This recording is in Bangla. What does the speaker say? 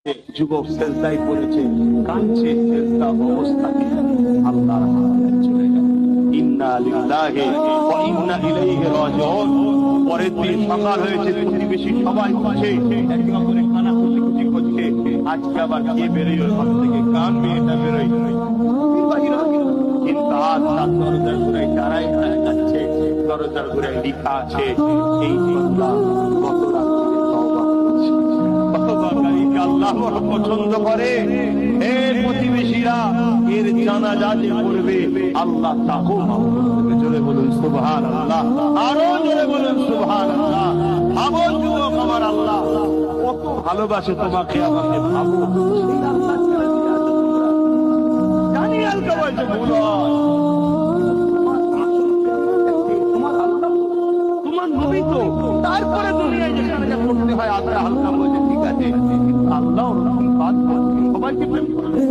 যুবক সেজদায় পড়েছে, কাঁদছে, সেজদা অবস্থাতে আল্লাহর হাতে চলে গেল। ইন্না লিল্লাহি ওয়া ইন্না ইলাইহি রাজিউন। পরের দিন সকাল হয়েছে, প্রতিবেশী সবাই বলছে, একে অপরে কানাকুটি করছে, আজকে আবার কে বেরোয় ঘর থেকে? কান মেয়েটা বেরোয়। কিন্তু আজ তার দরজার ঘুরায় দাঁড়ায় যাচ্ছে, দরজার ঘুরায় লিখা আছে, এই বান্দা গত রাত্রে তওবা করেছে। আল্লাহ পছন্দ করে। এর প্রতিবেশীরা এর জানাজা যে করবে, আল্লাহ তাকেও মাফ করবে। জোরে বলুন সুবহানাল্লাহ, আরো জোরে বলুন সুবহানাল্লাহ। ভাবো যুবক, আমার আল্লাহ কত ভালোবাসে তোমাকে, আমাকে ভাবো। জানি হালকা বয়সে ভুল হয়, তোমার নবী তো, তারপরে দুনিয়ায় যেখানে যা করতে হয় আল্লাহ হালকা বয়সে ঠিক আছে। আল্লাহ সবাইকে প্রেম করে।